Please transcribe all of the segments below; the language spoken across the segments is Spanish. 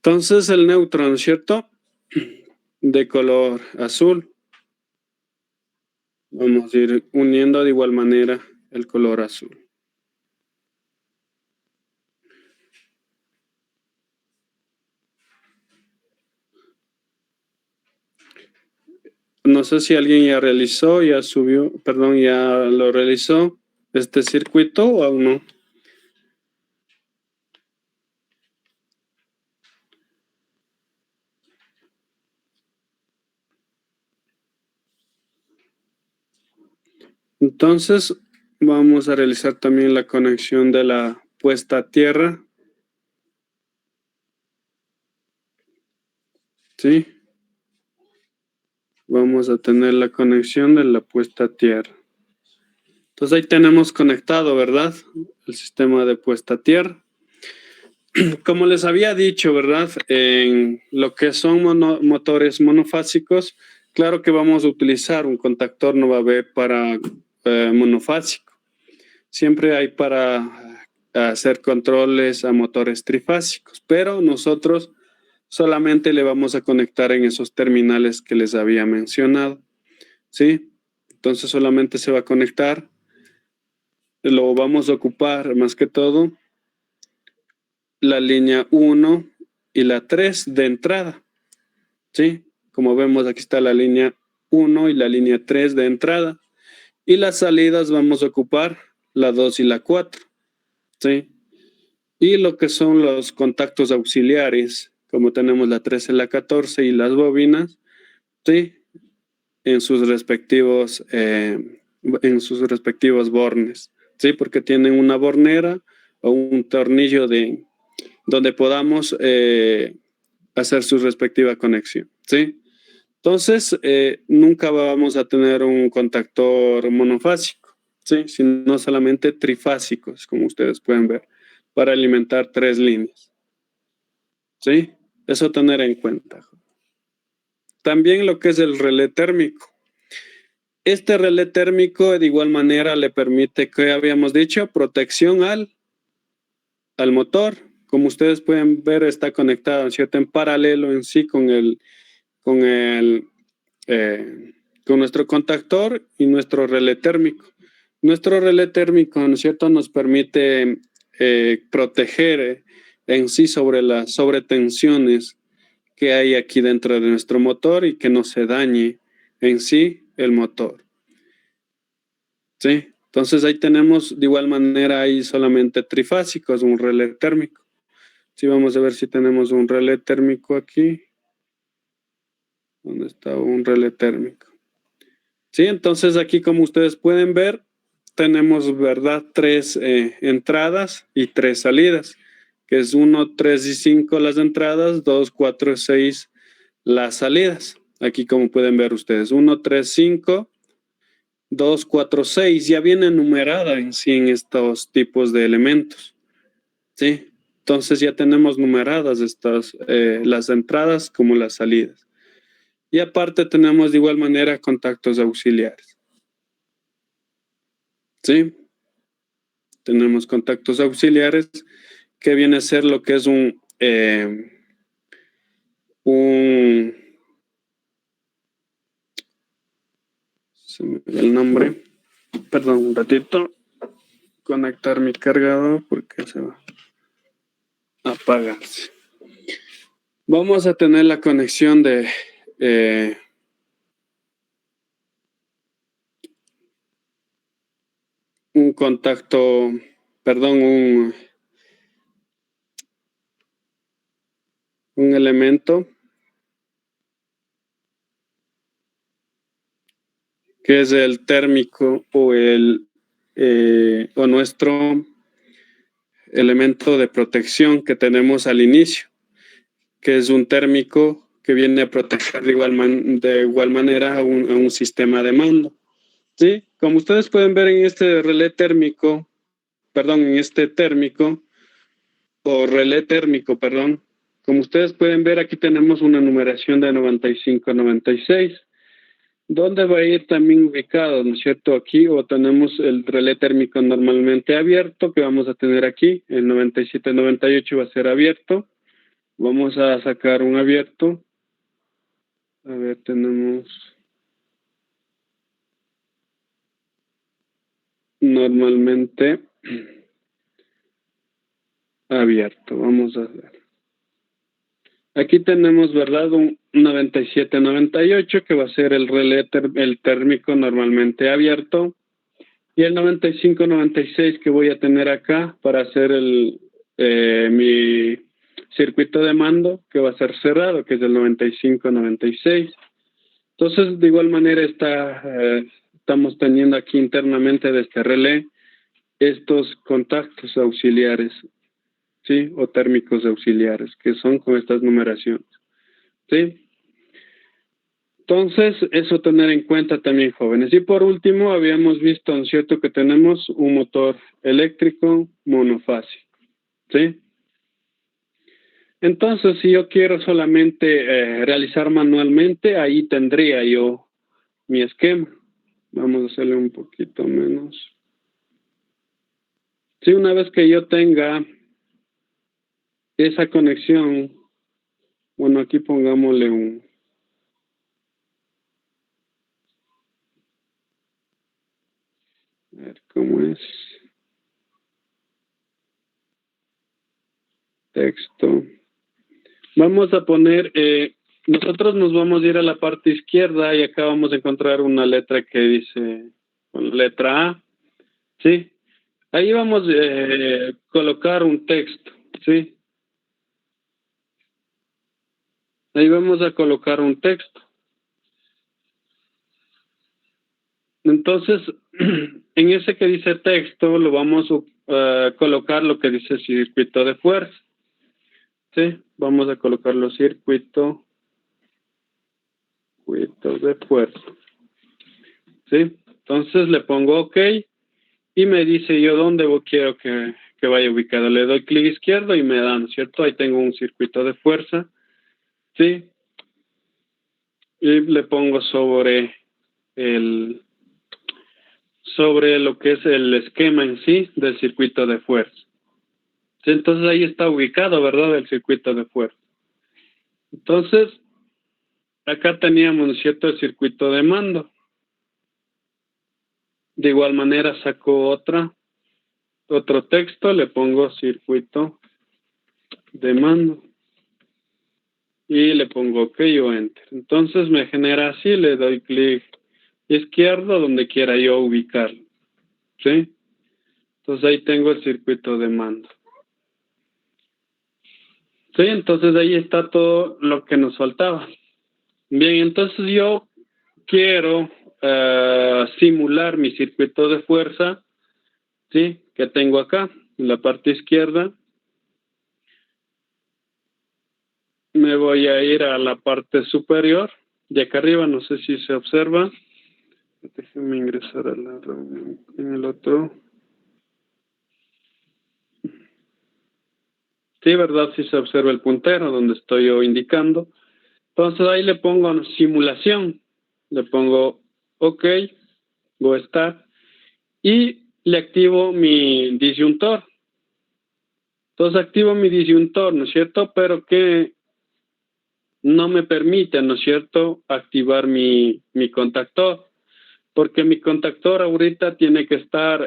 Entonces el neutro, ¿no es cierto? De color azul. Vamos a ir uniendo de igual manera el color azul. No sé si alguien ya realizó, ya subió, perdón, ya lo realizó este circuito o aún no. Entonces vamos a realizar también la conexión de la puesta a tierra. ¿Sí? Vamos a tener la conexión de la puesta a tierra. Entonces ahí tenemos conectado, ¿verdad? El sistema de puesta a tierra. Como les había dicho, ¿verdad? En lo que son motores monofásicos, claro que vamos a utilizar un contactor no va a haber para monofásico. Siempre hay para hacer controles a motores trifásicos, pero nosotros solamente le vamos a conectar en esos terminales que les había mencionado. ¿Sí? Entonces solamente se va a conectar. Lo vamos a ocupar más que todo la línea 1 y la 3 de entrada. ¿Sí? Como vemos, aquí está la línea 1 y la línea 3 de entrada. Y las salidas vamos a ocupar la 2 y la 4. ¿Sí? Y lo que son los contactos auxiliares, como tenemos la 13, la 14 y las bobinas, ¿sí? En sus respectivos bornes, ¿sí? Porque tienen una bornera o un tornillo donde podamos hacer su respectiva conexión, ¿sí? Entonces, nunca vamos a tener un contactor monofásico, ¿sí? Sino solamente trifásicos, como ustedes pueden ver, para alimentar 3 líneas, ¿sí? Eso tener en cuenta. También lo que es el relé térmico. Este relé térmico de igual manera le permite, que habíamos dicho, protección al motor. Como ustedes pueden ver, está conectado, ¿cierto? En paralelo en sí con nuestro contactor y nuestro relé térmico. Nuestro relé térmico, ¿no es cierto?, nos permite proteger en sí sobre las sobretensiones que hay aquí dentro de nuestro motor y que no se dañe en sí el motor. ¿Sí? Entonces ahí tenemos de igual manera ahí solamente trifásicos, un relé térmico. Sí, vamos a ver si tenemos un relé térmico aquí. ¿Dónde está un relé térmico? Sí, entonces aquí como ustedes pueden ver, tenemos, ¿verdad? 3 entradas y 3 salidas, que es 1, 3 y 5 las entradas, 2, 4, 6 las salidas. Aquí como pueden ver ustedes, 1, 3, 5, 2, 4, 6, ya viene numerada en sí en estos tipos de elementos. ¿Sí? Entonces ya tenemos numeradas estas, las entradas como las salidas. Y aparte tenemos de igual manera contactos auxiliares. ¿Sí? Tenemos contactos auxiliares que viene a ser lo que es se me olvidó el nombre, perdón, un ratito, conectar mi cargador porque se va a apagarse. Vamos a tener la conexión de un contacto, perdón, un elemento que es el térmico o nuestro elemento de protección que tenemos al inicio, que es un térmico que viene a proteger de igual manera a un sistema de mando. ¿Sí? Como ustedes pueden ver en este relé térmico, perdón, en este térmico, o relé térmico, perdón, como ustedes pueden ver, aquí tenemos una numeración de 95 a 96. ¿Dónde va a ir también ubicado, no es cierto? Aquí, o tenemos el relé térmico normalmente abierto, que vamos a tener aquí, el 97-98 va a ser abierto, Vamos a sacar un abierto. A ver, tenemos normalmente abierto. Vamos a ver. Aquí tenemos, ¿verdad? Un 97-98 que va a ser el relé el térmico normalmente abierto. Y el 95-96 que voy a tener acá para hacer mi circuito de mando que va a ser cerrado, que es el 95-96. Entonces, de igual manera estamos teniendo aquí internamente de este relé estos contactos auxiliares, ¿sí? O térmicos auxiliares, que son con estas numeraciones, ¿sí? Entonces, eso tener en cuenta también, jóvenes. Y por último, habíamos visto, ¿no es cierto?, que tenemos un motor eléctrico monofásico, ¿sí? Entonces, si yo quiero solamente realizar manualmente, ahí tendría yo mi esquema. Vamos a hacerle un poquito menos. Sí, una vez que yo tenga esa conexión, bueno, aquí pongámosle a ver cómo es, texto. Vamos a poner, nosotros nos vamos a ir a la parte izquierda y acá vamos a encontrar una letra que dice, con letra A, ¿sí? Ahí vamos a colocar un texto, ¿sí? Ahí vamos a colocar un texto. Entonces, en ese que dice texto, lo vamos a colocar lo que dice circuito de fuerza, ¿sí? Vamos a colocarlo circuito de fuerza, ¿sí? Entonces le pongo OK y me dice yo dónde quiero que vaya ubicado. Le doy clic izquierdo y me dan, ¿cierto? Ahí tengo un circuito de fuerza, ¿sí? Y le pongo sobre lo que es el esquema en sí del circuito de fuerza. ¿Sí? Entonces ahí está ubicado, ¿verdad? El circuito de fuerza. Entonces, acá teníamos, ¿no es cierto?, el circuito de mando. De igual manera saco otro texto, le pongo circuito de mando. Y le pongo OK o Enter. Entonces me genera así, le doy clic izquierdo donde quiera yo ubicarlo. ¿Sí? Entonces ahí tengo el circuito de mando. Sí, entonces ahí está todo lo que nos faltaba. Bien, entonces yo quiero simular mi circuito de fuerza, ¿sí?, que tengo acá, en la parte izquierda. Me voy a ir a la parte superior, de acá arriba, no sé si se observa. Déjenme ingresar a la reunión en el otro. Sí, ¿verdad? Sí se observa el puntero donde estoy yo indicando. Entonces ahí le pongo simulación. Le pongo OK, Go Start. Y le activo mi disyuntor. Entonces activo mi disyuntor, ¿no es cierto? Pero que no me permite, ¿no es cierto?, activar mi contactor. Porque mi contactor ahorita tiene que estar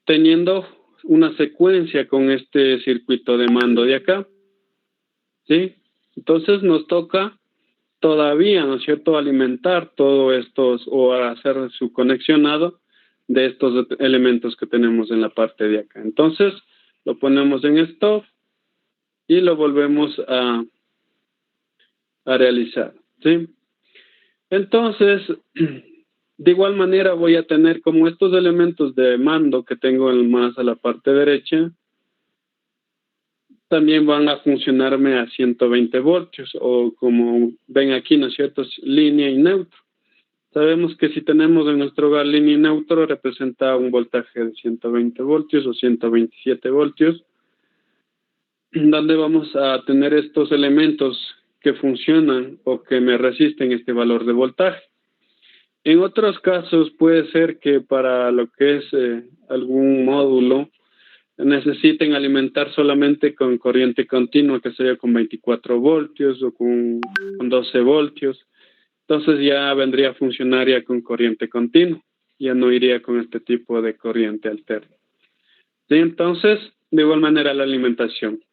teniendo una secuencia con este circuito de mando de acá, ¿sí? Entonces nos toca todavía, ¿no es cierto?, alimentar todos estos o hacer su conexionado de estos elementos que tenemos en la parte de acá. Entonces lo ponemos en stop y lo volvemos a realizar, ¿sí? Entonces, de igual manera voy a tener como estos elementos de mando que tengo más a la parte derecha, también van a funcionarme a 120 voltios o como ven aquí, ¿no es cierto?, línea y neutro. Sabemos que si tenemos en nuestro hogar línea y neutro representa un voltaje de 120 voltios o 127 voltios, donde vamos a tener estos elementos que funcionan o que me resisten este valor de voltaje. En otros casos puede ser que para lo que es algún módulo necesiten alimentar solamente con corriente continua, que sería con 24 voltios o con 12 voltios. Entonces ya vendría a funcionar ya con corriente continua, ya no iría con este tipo de corriente alterna. ¿Sí? Entonces, de igual manera la alimentación.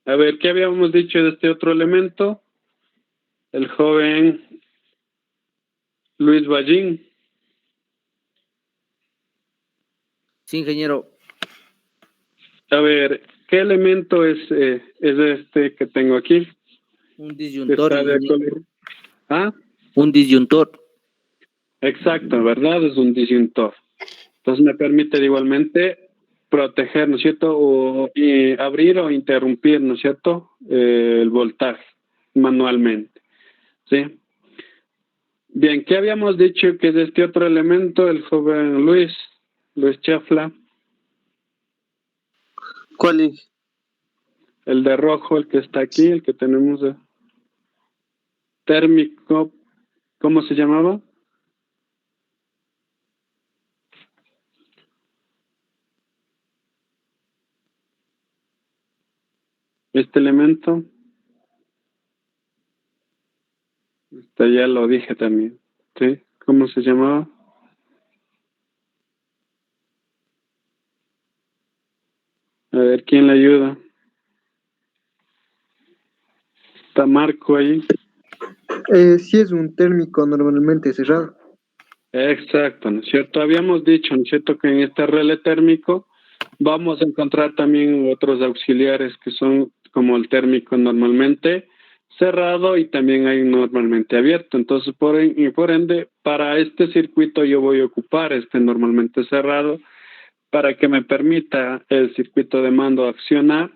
A ver, ¿qué habíamos dicho de este otro elemento? El joven Luis Ballín. Sí, ingeniero. A ver, ¿qué elemento es este que tengo aquí? Un disyuntor. Está de color. ¿Ah? Un disyuntor. Exacto, ¿verdad? Es un disyuntor. Entonces me permite igualmente proteger, ¿no es cierto? O abrir o interrumpir, ¿no es cierto? El voltaje manualmente. ¿Sí? Bien, ¿qué habíamos dicho que es este otro elemento, el joven Luis Chafla? ¿Cuál es? El de rojo, el que está aquí, el que tenemos térmico, ¿cómo se llamaba? Este elemento, ya lo dije también, ¿sí? ¿Cómo se llamaba? A ver, ¿quién le ayuda? ¿Está Marco ahí? Sí es un térmico normalmente cerrado. Exacto, ¿no es cierto? Habíamos dicho, ¿no es cierto?, que en este relé térmico vamos a encontrar también otros auxiliares que son como el térmico normalmente cerrado y también hay normalmente abierto. Entonces, por ende, para este circuito yo voy a ocupar este normalmente cerrado para que me permita el circuito de mando accionar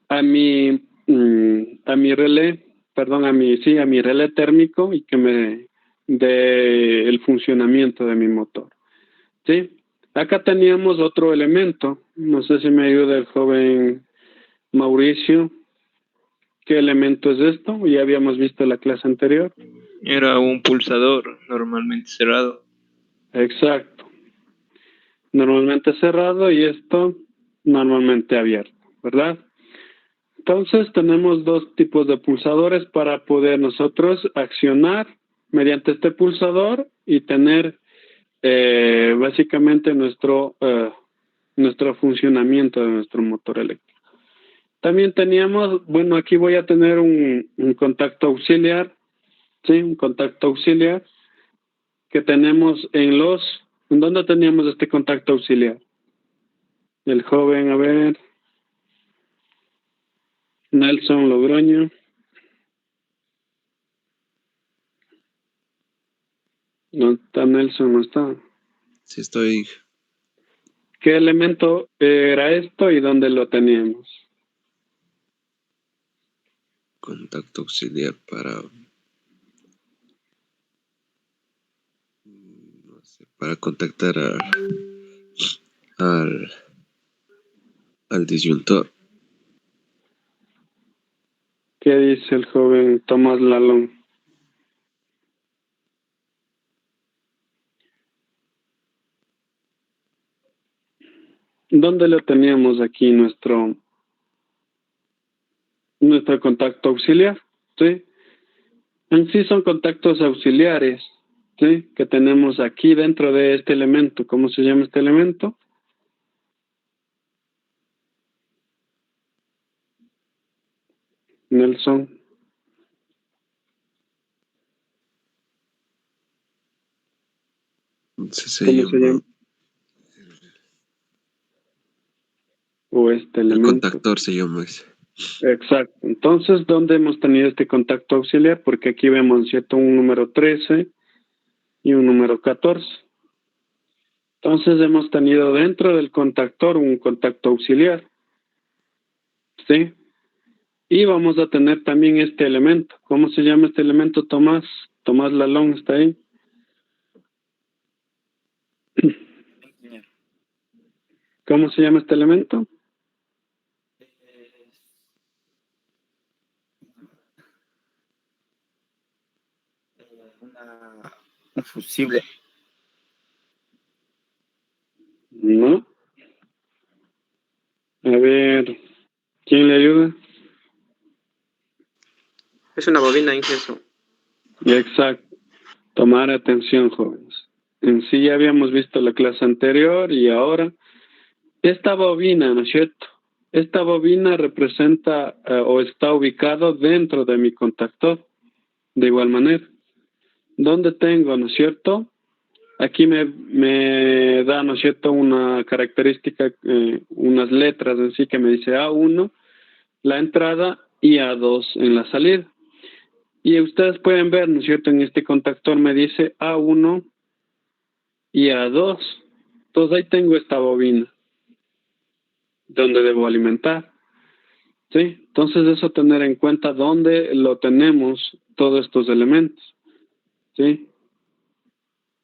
a mi relé, perdón, a mi relé térmico y que me dé el funcionamiento de mi motor. ¿Sí? Acá teníamos otro elemento, no sé si me ayuda el joven Mauricio. ¿Qué elemento es esto? Ya habíamos visto la clase anterior. Era un pulsador normalmente cerrado. Exacto. Normalmente cerrado y esto normalmente abierto, ¿verdad? Entonces tenemos dos tipos de pulsadores para poder nosotros accionar mediante este pulsador y tener básicamente nuestro funcionamiento de nuestro motor eléctrico. También teníamos, bueno, aquí voy a tener un contacto auxiliar, ¿sí? Un contacto auxiliar que tenemos ¿en dónde teníamos este contacto auxiliar? El joven, a ver, Nelson Logroño. No está Nelson, no está. Sí, estoy. ¿Qué elemento era esto y dónde lo teníamos? Contacto auxiliar para. No sé, para contactar al disyuntor. ¿Qué dice el joven Tomás Lalón? ¿Dónde lo teníamos aquí nuestro contacto auxiliar? ¿Sí? En sí son contactos auxiliares, ¿sí? Que tenemos aquí dentro de este elemento. ¿Cómo se llama este elemento? Nelson. Entonces ¿Cómo se llama? O este El elemento. contactor se llama ese. Exacto. Entonces, ¿dónde hemos tenido este contacto auxiliar? Porque aquí vemos, ¿cierto? Un número 13 y un número 14. Entonces, hemos tenido dentro del contactor un contacto auxiliar. ¿Sí? Y vamos a tener también este elemento. ¿Cómo se llama este elemento, Tomás? Tomás Lalón, ¿está ahí? ¿Cómo se llama este elemento? Un fusible. No. A ver, ¿quién le ayuda? Es una bobina, ingeniero. Exacto. Tomar atención, jóvenes. En sí ya habíamos visto la clase anterior y ahora esta bobina, ¿no es cierto? Esta bobina representa o está ubicado dentro de mi contactor. De igual manera. ¿Dónde tengo, no es cierto? Aquí me da, ¿no es cierto?, una característica, unas letras en sí que me dice A1, la entrada, y A2 en la salida. Y ustedes pueden ver, ¿no es cierto?, en este contactor me dice A1 y A2. Entonces ahí tengo esta bobina donde debo alimentar. ¿Sí? Entonces eso tener en cuenta dónde lo tenemos todos estos elementos. ¿Sí?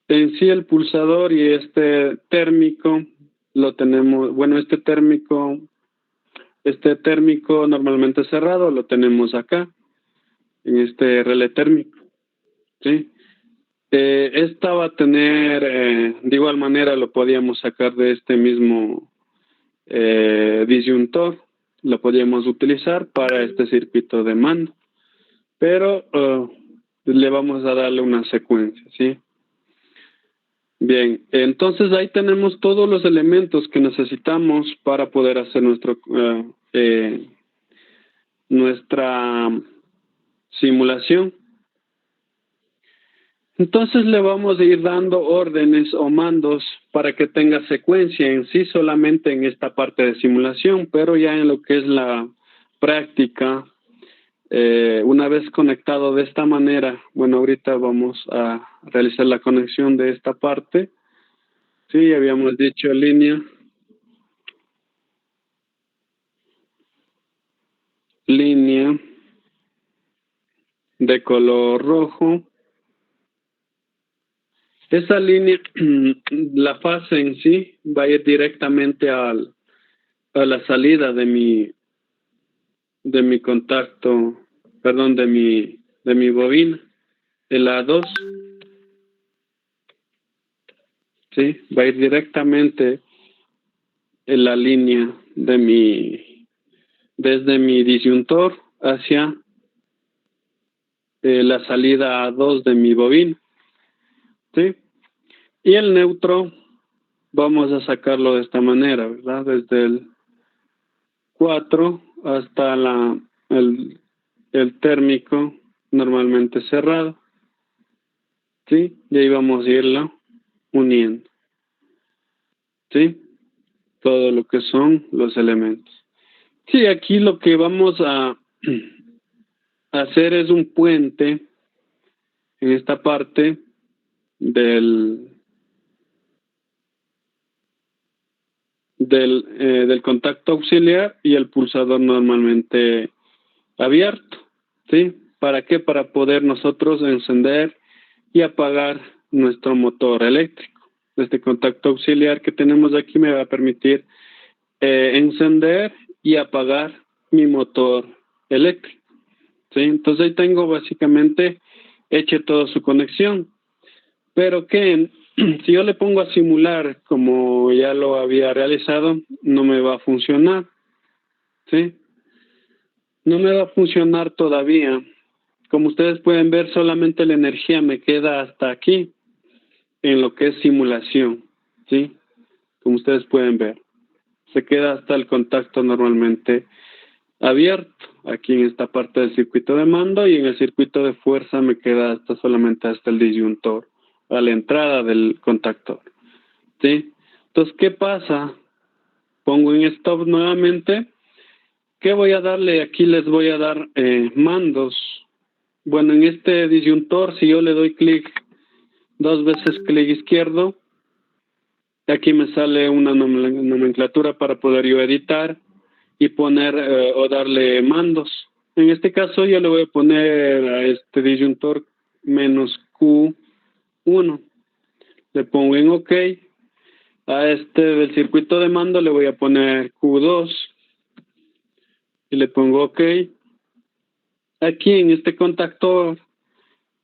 En sí el pulsador y este térmico lo tenemos, bueno, este térmico normalmente cerrado lo tenemos acá, en este relé térmico, ¿sí? Esta va a tener, de igual manera lo podíamos sacar de este mismo disyuntor, lo podíamos utilizar para este circuito de mando, pero le vamos a darle una secuencia, ¿sí? Bien, entonces ahí tenemos todos los elementos que necesitamos para poder hacer nuestra simulación. Entonces le vamos a ir dando órdenes o mandos para que tenga secuencia en sí solamente en esta parte de simulación, pero ya en lo que es la práctica, una vez conectado de esta manera, bueno, ahorita vamos a realizar la conexión de esta parte. Sí, habíamos dicho línea de color rojo. Esa línea, la fase en sí, va a ir directamente a la salida de mi contacto, perdón, de mi bobina, el A2. Sí, va a ir directamente en la línea desde mi disyuntor hacia la salida A2 de mi bobina. ¿Sí? Y el neutro vamos a sacarlo de esta manera, ¿verdad? Desde el 4 hasta el térmico normalmente cerrado. ¿Sí? Y ahí vamos a irlo uniendo. ¿Sí? Todo lo que son los elementos. Sí, aquí lo que vamos a hacer es un puente en esta parte del contacto auxiliar y el pulsador normalmente abierto, ¿sí? ¿Para qué? Para poder nosotros encender y apagar nuestro motor eléctrico. Este contacto auxiliar que tenemos aquí me va a permitir encender y apagar mi motor eléctrico, ¿sí? Entonces ahí tengo básicamente hecha toda su conexión. Pero que si yo le pongo a simular como ya lo había realizado, no me va a funcionar, ¿sí? No me va a funcionar todavía. Como ustedes pueden ver, solamente la energía me queda hasta aquí, en lo que es simulación, ¿sí? Como ustedes pueden ver. Se queda hasta el contacto normalmente abierto, aquí en esta parte del circuito de mando, y en el circuito de fuerza me queda solamente hasta el disyuntor, a la entrada del contactor, ¿sí? Entonces, ¿qué pasa? Pongo en stop nuevamente. ¿Qué voy a darle? Aquí les voy a dar mandos. Bueno, en este disyuntor, si yo le doy clic, 2 veces clic izquierdo, aquí me sale una nomenclatura para poder yo editar y poner o darle mandos. En este caso yo le voy a poner a este disyuntor -Q1. Le pongo en OK. A este del circuito de mando le voy a poner Q2 y le pongo OK. Aquí en este contactor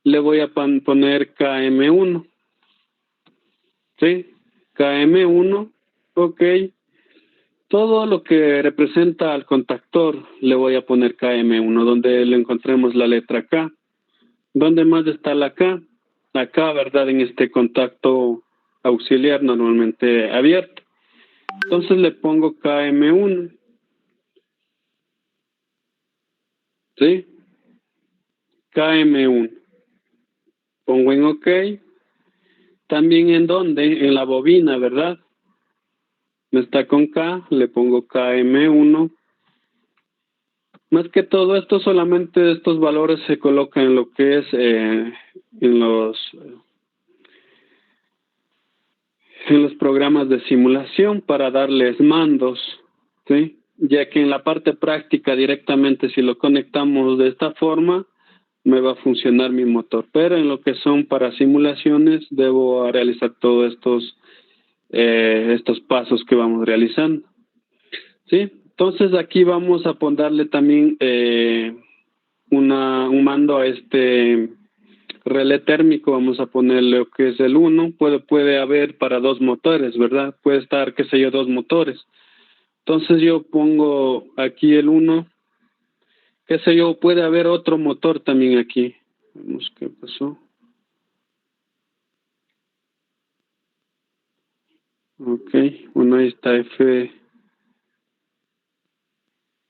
le voy a poner KM1. ¿Sí? KM1, OK. Todo lo que representa al contactor le voy a poner KM1, donde le encontremos la letra K. ¿Dónde más está la K? La K, ¿verdad? En este contacto auxiliar normalmente abierto. Entonces le pongo KM1. ¿Sí? KM1. Pongo en OK. También en dónde? En la bobina, ¿verdad? Está con K, le pongo KM1. Más que todo esto, solamente estos valores se colocan en lo que es en los programas de simulación para darles mandos, ¿sí? Ya que en la parte práctica directamente si lo conectamos de esta forma me va a funcionar mi motor, pero en lo que son para simulaciones debo realizar todos estos pasos que vamos realizando, ¿sí? Entonces aquí vamos a ponerle también un mando a este relé térmico, vamos a ponerle lo que es el 1, puede haber para 2 motores, ¿verdad? Puede estar, qué sé yo, 2 motores. Entonces yo pongo aquí el 1, qué sé yo, puede haber otro motor también aquí. Vamos, ¿qué pasó? Ok, bueno, ahí está F.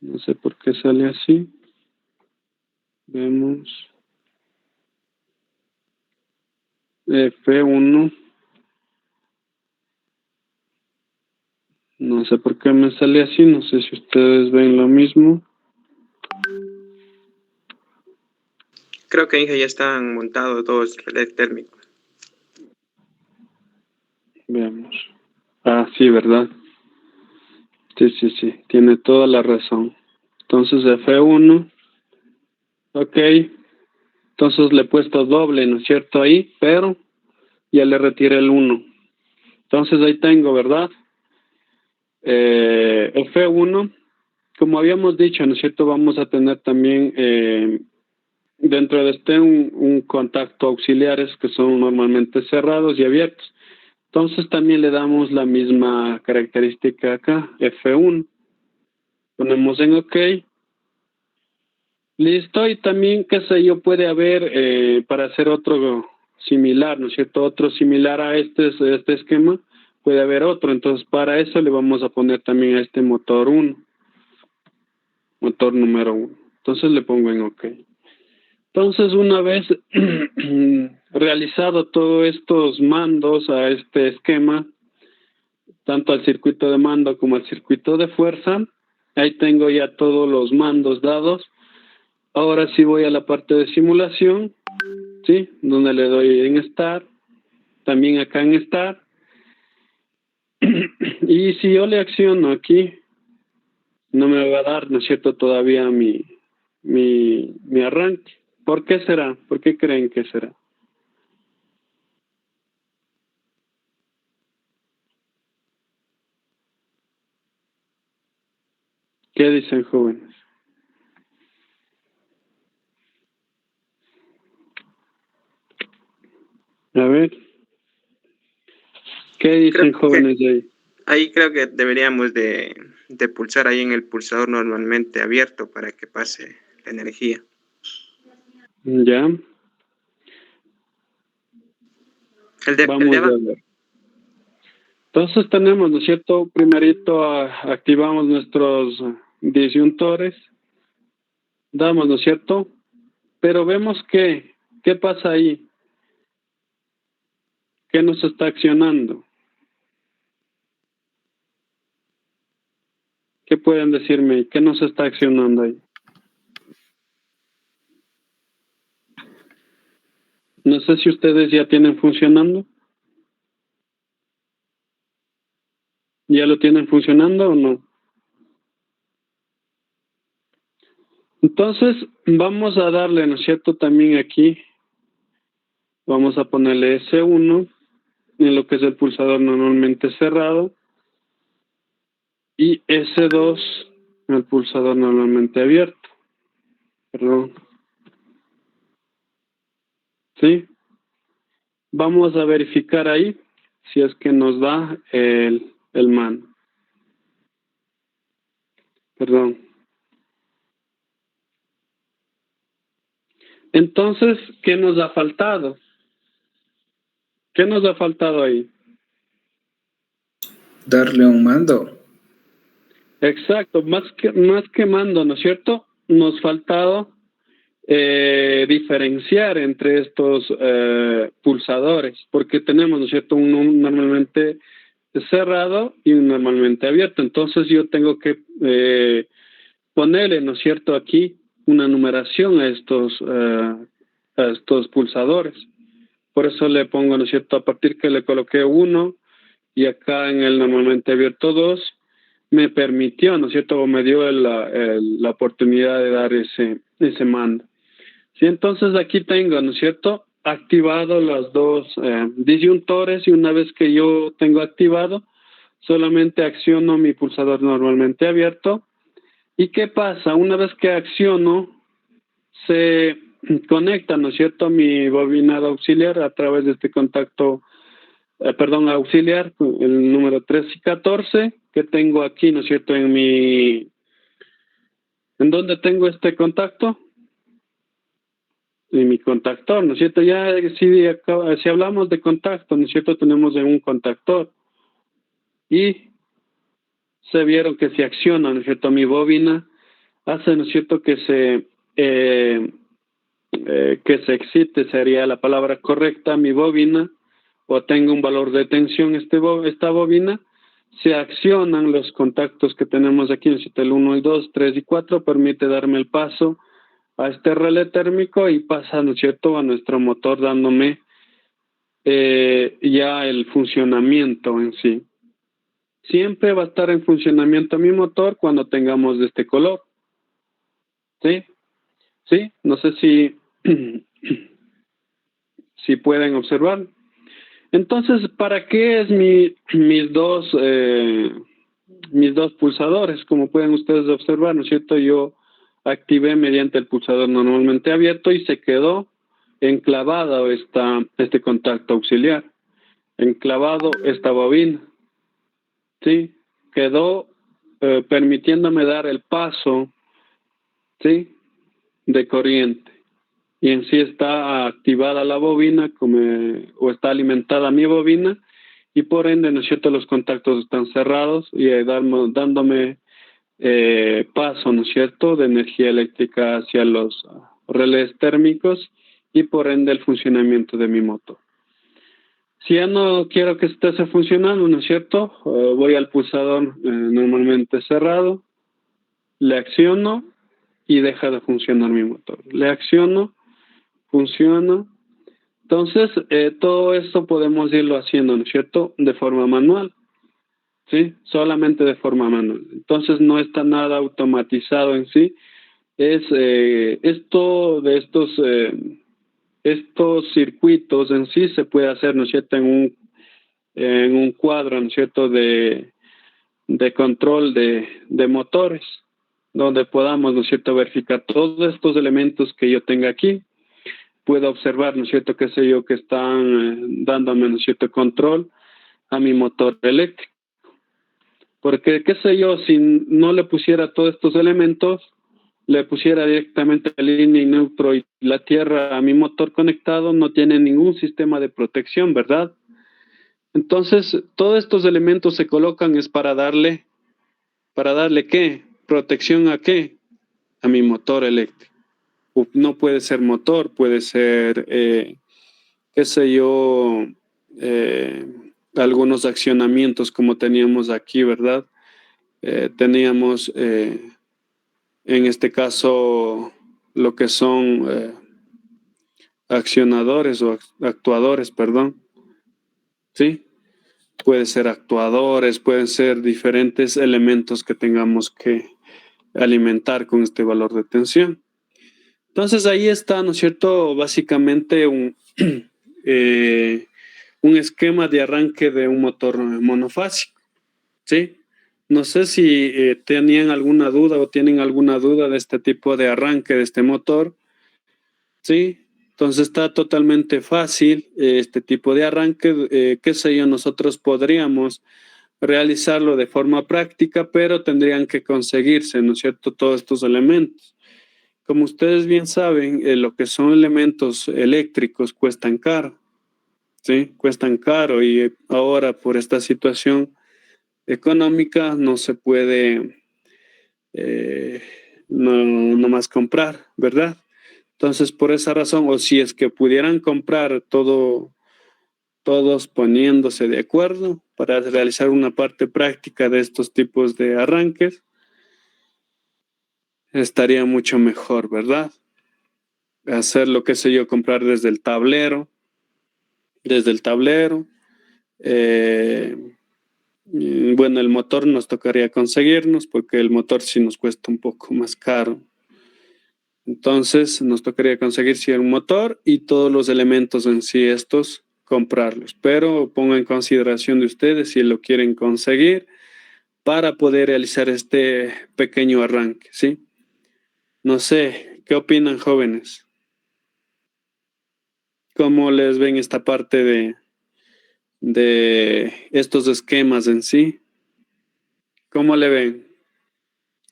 No sé por qué sale así. Vemos. F1. No sé por qué me sale así, no sé si ustedes ven lo mismo. Creo que Inge ya están montados dos relés térmicos. Veamos. Ah, sí, ¿verdad? Sí, tiene toda la razón. Entonces F1, ok, entonces le he puesto doble, ¿no es cierto? Ahí, pero ya le retiré el 1. Entonces ahí tengo, ¿verdad? F1, como habíamos dicho, ¿no es cierto? Vamos a tener también dentro de este un contacto auxiliares que son normalmente cerrados y abiertos. Entonces también le damos la misma característica acá, F1. Ponemos en OK. Listo, y también, qué sé yo, puede haber, para hacer otro similar, ¿no es cierto? Otro similar a este esquema, puede haber otro. Entonces, para eso le vamos a poner también a este motor 1, motor número 1. Entonces, le pongo en OK. Entonces, una vez realizado todos estos mandos a este esquema, tanto al circuito de mando como al circuito de fuerza, ahí tengo ya todos los mandos dados. Ahora sí voy a la parte de simulación, ¿sí? Donde le doy en Start, también acá en Start. Y si yo le acciono aquí, no me va a dar, ¿no es cierto?, todavía mi arranque. ¿Por qué será? ¿Por qué creen que será? ¿Qué dicen, jóvenes? A ver. ¿Qué dicen, jóvenes de ahí? Ahí creo que deberíamos de pulsar ahí en el pulsador normalmente abierto para que pase la energía. Ya. El de Vamos a ver. Entonces tenemos, ¿no es cierto? Primerito activamos nuestros disyuntores. Damos, ¿no es cierto? Pero vemos que, ¿qué pasa ahí? ¿Qué nos está accionando? ¿Qué pueden decirme? ¿Qué nos está accionando ahí? No sé si ustedes ya tienen funcionando. ¿Ya lo tienen funcionando o no? Entonces, vamos a darle, ¿no es cierto? También aquí, vamos a ponerle S1, en lo que es el pulsador normalmente cerrado, y S2, el pulsador normalmente abierto. Perdón. ¿Sí? Vamos a verificar ahí si es que nos da el mando. Perdón. Entonces, ¿qué nos ha faltado? ¿Qué nos ha faltado ahí? Darle un mando. Exacto, más que mando, ¿no es cierto? Nos faltado diferenciar entre estos pulsadores, porque tenemos, ¿no es cierto?, un normalmente cerrado y un normalmente abierto. Entonces yo tengo que ponerle, ¿no es cierto?, aquí una numeración a estos pulsadores. Por eso le pongo, ¿no es cierto?, a partir que le coloqué 1 y acá en el normalmente abierto 2, me permitió, ¿no es cierto?, o me dio la oportunidad de dar ese mando. Sí, entonces aquí tengo, ¿no es cierto?, activado los dos disyuntores, y una vez que yo tengo activado, solamente acciono mi pulsador normalmente abierto. ¿Y qué pasa? Una vez que acciono, se conecta, ¿no es cierto?, mi bobinado auxiliar a través de este contacto, auxiliar, el número 3 y 14, que tengo aquí, ¿no es cierto?, ¿en dónde tengo este contacto? En mi contactor, ¿no es cierto? Ya si hablamos de contacto, ¿no es cierto?, tenemos en un contactor. Y se vieron que si acciona, ¿no es cierto?, mi bobina, hace, ¿no es cierto?, que se excite, sería la palabra correcta, mi bobina, o tenga un valor de tensión esta bobina. Se accionan los contactos que tenemos aquí, el 1, el 2, 3 y 4, permite darme el paso a este relé térmico y pasa, ¿no es cierto?, a nuestro motor, dándome ya el funcionamiento en sí. Siempre va a estar en funcionamiento mi motor cuando tengamos de este color. ¿Sí? ¿Sí? No sé si si pueden observar. Entonces, ¿para qué es mis dos pulsadores? Como pueden ustedes observar, ¿no es cierto? Yo activé mediante el pulsador normalmente abierto y se quedó enclavado este contacto auxiliar, enclavado esta bobina. ¿Sí? Quedó permitiéndome dar el paso, ¿sí?, de corriente. Y en sí está activada la bobina o está alimentada mi bobina, y por ende, ¿no es cierto?, los contactos están cerrados y dándome paso, ¿no es cierto?, de energía eléctrica hacia los relés térmicos y por ende el funcionamiento de mi motor. Si ya no quiero que esté funcionando, ¿no es cierto?, voy al pulsador normalmente cerrado, le acciono y deja de funcionar mi motor. Le acciono, funciona. Entonces, todo esto podemos irlo haciendo, ¿no es cierto?, de forma manual. ¿Sí? Solamente de forma manual. Entonces, no está nada automatizado en sí. Esto de estos circuitos en sí se puede hacer, ¿no es cierto?, en un cuadro, ¿no es cierto?, de control de motores, donde podamos, ¿no es cierto?, verificar todos estos elementos que yo tenga aquí. Puedo observar, ¿no es cierto?, qué sé yo, que están dándome, ¿no es cierto?, control a mi motor eléctrico. Porque, qué sé yo, si no le pusiera todos estos elementos, le pusiera directamente la línea y neutro y la tierra a mi motor conectado, no tiene ningún sistema de protección, ¿verdad? Entonces, todos estos elementos se colocan es para darle ¿qué? ¿Protección a qué? A mi motor eléctrico. No puede ser motor, puede ser, qué sé yo, algunos accionamientos como teníamos aquí, ¿verdad? Teníamos, en este caso, lo que son accionadores o actuadores, perdón. ¿Sí? Puede ser actuadores, pueden ser diferentes elementos que tengamos que alimentar con este valor de tensión. Entonces ahí está, ¿no es cierto?, básicamente un esquema de arranque de un motor monofásico, ¿sí? No sé si tenían alguna duda o tienen alguna duda de este tipo de arranque de este motor, ¿sí? Entonces está totalmente fácil este tipo de arranque. Qué sé yo, nosotros podríamos realizarlo de forma práctica, pero tendrían que conseguirse, ¿no es cierto?, todos estos elementos. Como ustedes bien saben, lo que son elementos eléctricos cuestan caro, ¿sí? Cuestan caro y ahora por esta situación económica no se puede no más comprar, ¿verdad? Entonces, por esa razón, o si es que pudieran comprar todos poniéndose de acuerdo para realizar una parte práctica de estos tipos de arranques, estaría mucho mejor, ¿verdad? Hacer lo que sé yo, comprar desde el tablero. Bueno, el motor nos tocaría conseguirnos porque el motor sí nos cuesta un poco más caro. Entonces nos tocaría conseguir sí el motor y todos los elementos en sí estos, comprarlos. Pero pongan en consideración de ustedes si lo quieren conseguir para poder realizar este pequeño arranque, ¿sí? No sé, ¿qué opinan, jóvenes? ¿Cómo les ven esta parte de estos esquemas en sí? ¿Cómo le ven?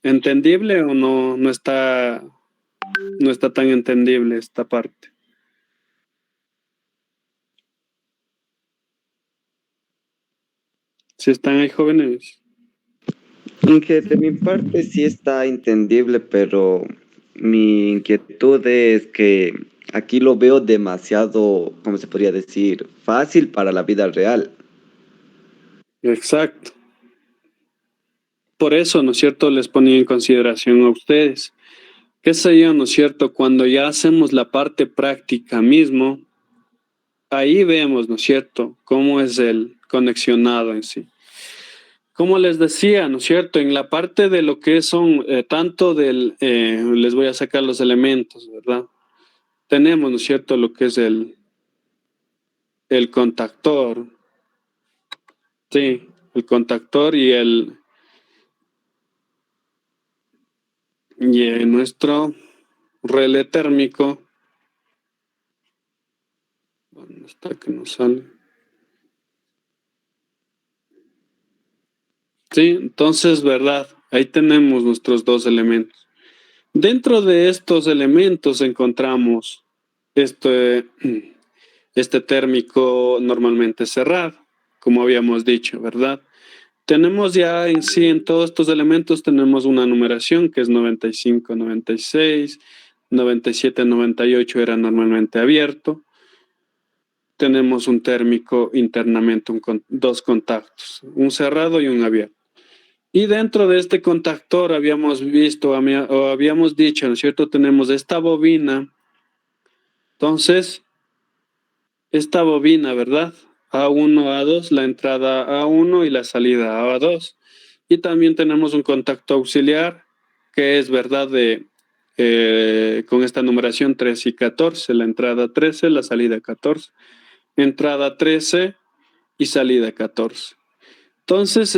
¿Entendible o no está tan entendible esta parte? Si están ahí, jóvenes. Aunque de mi parte sí está entendible, pero mi inquietud es que aquí lo veo demasiado, ¿cómo se podría decir? Fácil para la vida real. Exacto. Por eso, ¿no es cierto?, les ponía en consideración a ustedes. ¿Qué sé yo, no es cierto? Cuando ya hacemos la parte práctica mismo, ahí vemos, ¿no es cierto?, cómo es el conexionado en sí. Como les decía, ¿no es cierto?, en la parte de lo que son tanto les voy a sacar los elementos, ¿verdad? Tenemos, ¿no es cierto?, lo que es el contactor, sí, el contactor y nuestro relé térmico. ¿Dónde está que nos sale? Sí, entonces, ¿verdad? Ahí tenemos nuestros dos elementos. Dentro de estos elementos encontramos este térmico normalmente cerrado, como habíamos dicho, ¿verdad? Tenemos ya en sí, en todos estos elementos, tenemos una numeración que es 95, 96, 97, 98 era normalmente abierto. Tenemos un térmico internamente, dos contactos, un cerrado y un abierto. Y dentro de este contactor habíamos visto, o habíamos dicho, ¿no es cierto? Tenemos esta bobina. Entonces, esta bobina, ¿verdad? A1, A2, la entrada A1 y la salida A2. Y también tenemos un contacto auxiliar que es, ¿verdad? Con esta numeración 13 y 14, la entrada 13, la salida 14. Entrada 13 y salida 14. Entonces,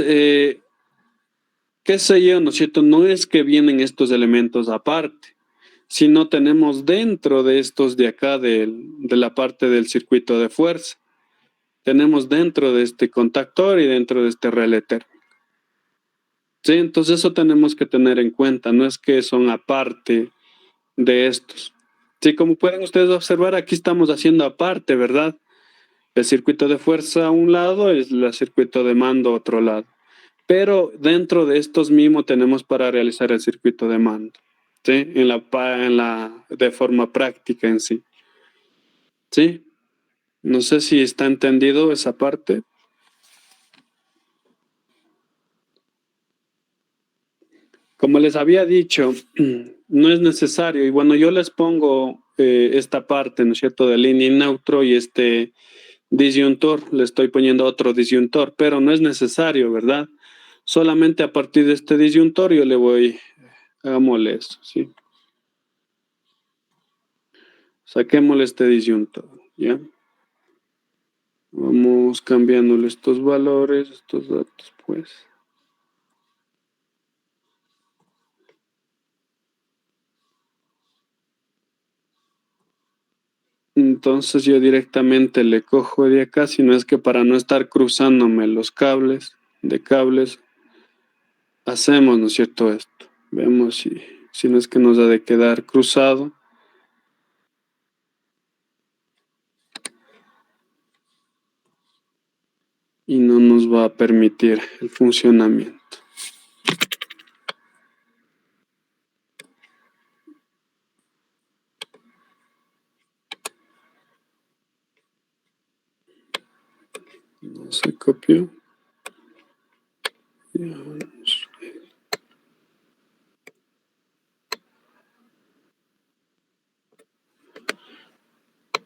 qué sé yo, ¿no es cierto? No es que vienen estos elementos aparte, sino tenemos dentro de estos de acá, de la parte del circuito de fuerza. Tenemos dentro de este contactor y dentro de este relé térmico. Sí, entonces eso tenemos que tener en cuenta, no es que son aparte de estos. Sí, como pueden ustedes observar, aquí estamos haciendo aparte, ¿verdad? El circuito de fuerza a un lado es el circuito de mando a otro lado. Pero dentro de estos mismos tenemos para realizar el circuito de mando, ¿sí? De forma práctica en sí. ¿Sí? No sé si está entendido esa parte. Como les había dicho, no es necesario. Y bueno, yo les pongo esta parte, ¿no es cierto?, de línea y neutro y este disyuntor. Le estoy poniendo otro disyuntor, pero no es necesario, ¿verdad? Solamente a partir de este disyuntor yo le voy, hagámosle eso, ¿sí? Saquémosle este disyuntor, ¿ya? Vamos cambiándole estos valores, estos datos, pues. Entonces yo directamente le cojo de acá, si no es que para no estar cruzándome los cables, de cables, hacemos, ¿no es cierto?, esto. Vemos si no es que nos ha de quedar cruzado. Y no nos va a permitir el funcionamiento. No se copió. Ya vamos.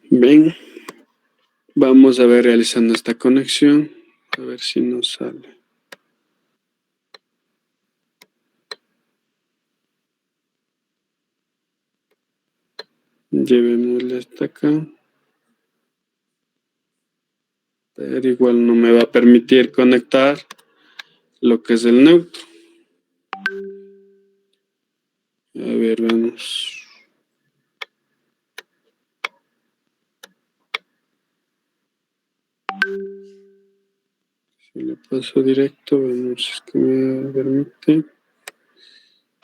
Ven, vamos a ver realizando esta conexión, a ver si nos sale. Llevémosle hasta acá. Pero igual no me va a permitir conectar lo que es el neutro. A ver, vamos. Si le paso directo, vamos si es que me permite.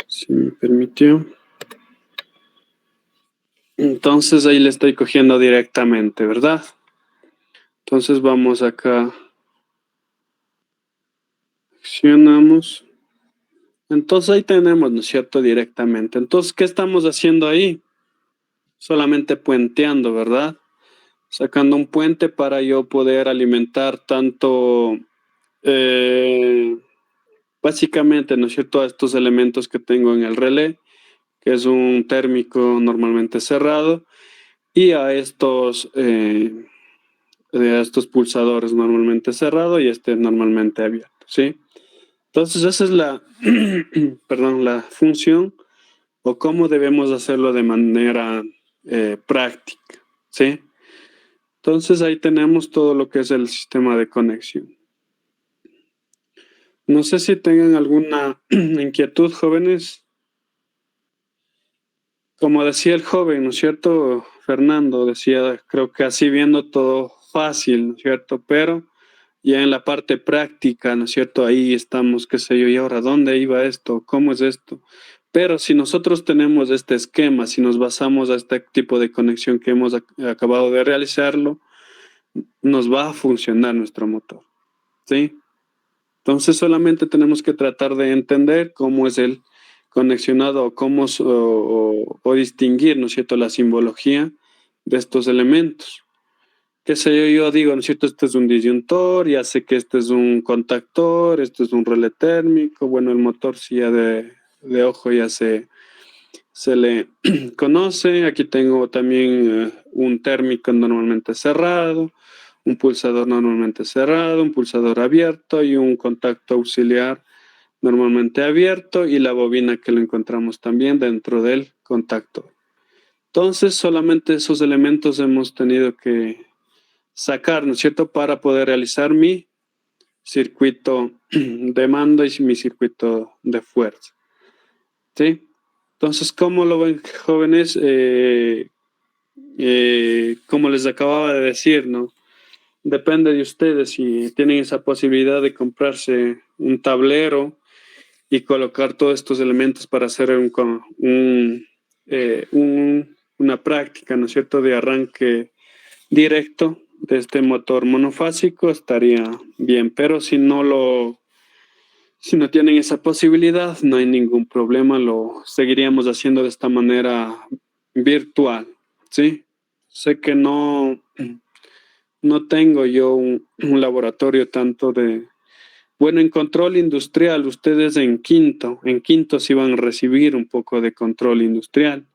Si me permitió. Entonces ahí le estoy cogiendo directamente, ¿verdad? Entonces vamos acá. Accionamos. Entonces ahí tenemos, ¿no es cierto? Directamente. Entonces, ¿qué estamos haciendo ahí? Solamente puenteando, ¿verdad? Sacando un puente para yo poder alimentar tanto, básicamente, ¿no es cierto?, a estos elementos que tengo en el relé, que es un térmico normalmente cerrado, y a estos pulsadores normalmente cerrado y este normalmente abierto, ¿sí? Entonces esa es la, perdón, la función o cómo debemos hacerlo de manera práctica, ¿sí? Entonces ahí tenemos todo lo que es el sistema de conexión. No sé si tengan alguna inquietud, jóvenes. Como decía el joven, ¿no es cierto? Fernando decía, creo que así viendo todo fácil, ¿no es cierto? Pero ya en la parte práctica, ¿no es cierto? Ahí estamos, qué sé yo, y ahora, ¿dónde iba esto? ¿Cómo es esto? Pero si nosotros tenemos este esquema, si nos basamos a este tipo de conexión que hemos acabado de realizarlo, nos va a funcionar nuestro motor, ¿sí? Entonces solamente tenemos que tratar de entender cómo es el conexionado o cómo o distinguir, ¿no es cierto?, la simbología de estos elementos. Qué sé yo digo, ¿no es cierto?, este es un disyuntor, ya sé que este es un contactor, este es un relé térmico, bueno, el motor sí ya de ojo ya se le conoce. Aquí tengo también un térmico normalmente cerrado, un pulsador normalmente cerrado, un pulsador abierto y un contacto auxiliar normalmente abierto y la bobina que lo encontramos también dentro del contactor. Entonces solamente esos elementos hemos tenido que sacar, ¿no es cierto?, para poder realizar mi circuito de mando y mi circuito de fuerza, ¿sí? Entonces, ¿cómo lo ven, jóvenes? Como les acababa de decir, ¿no? Depende de ustedes si tienen esa posibilidad de comprarse un tablero y colocar todos estos elementos para hacer una práctica, ¿no es cierto?, de arranque directo de este motor monofásico, estaría bien. Pero si no tienen esa posibilidad, no hay ningún problema, lo seguiríamos haciendo de esta manera virtual, ¿sí? Sé que no tengo yo un laboratorio tanto de... Bueno, en control industrial, ustedes en quinto sí van a recibir un poco de control industrial,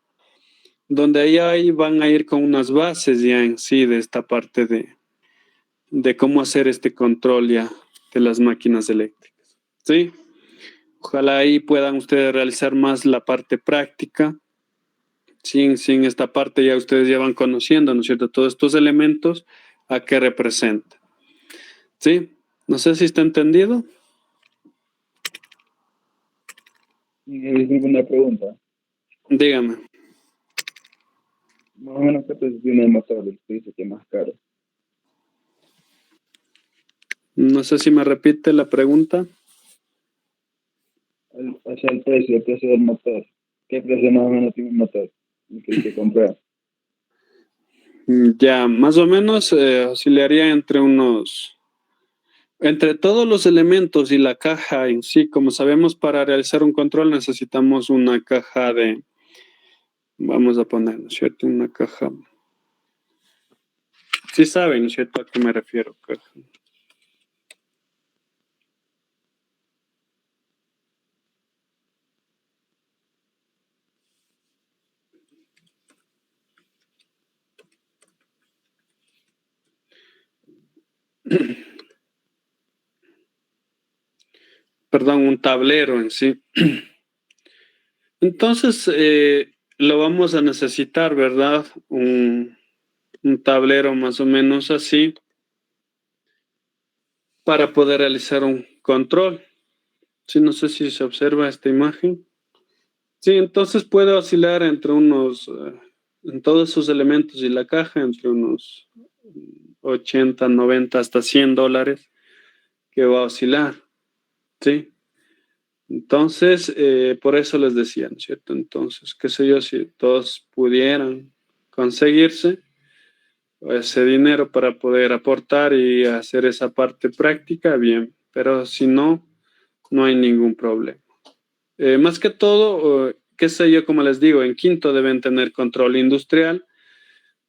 donde ahí van a ir con unas bases ya en sí de esta parte de cómo hacer este control ya de las máquinas eléctricas, ¿sí? Ojalá ahí puedan ustedes realizar más la parte práctica. Sin esta parte ya ustedes ya van conociendo, ¿no es cierto?, todos estos elementos a qué representan, ¿sí? No sé si está entendido. Una pregunta. Dígame. Más o menos, ¿qué precio tiene el motor? El que dice que es más caro. No sé si me repite la pregunta. O sea, el precio del motor. ¿Qué precio más o menos tiene el motor? El que hay que comprar. Ya, más o menos oscilaría entre todos los elementos y la caja en sí. Como sabemos, para realizar un control necesitamos una caja vamos a poner, ¿no es cierto? Una caja. Sí saben, ¿no es cierto? ¿A qué me refiero? Caja. Perdón, un tablero en sí. Entonces, lo vamos a necesitar, ¿verdad? Un tablero más o menos así para poder realizar un control. Sí, no sé si se observa esta imagen. Sí, entonces puede oscilar entre en todos sus elementos y la caja, entre unos 80, 90 hasta $100 que va a oscilar. Sí. Entonces, por eso les decía, ¿no es cierto? Entonces, qué sé yo, si todos pudieran conseguirse ese dinero para poder aportar y hacer esa parte práctica, bien, pero si no, no hay ningún problema. Más que todo, qué sé yo, como les digo, en quinto deben tener control industrial.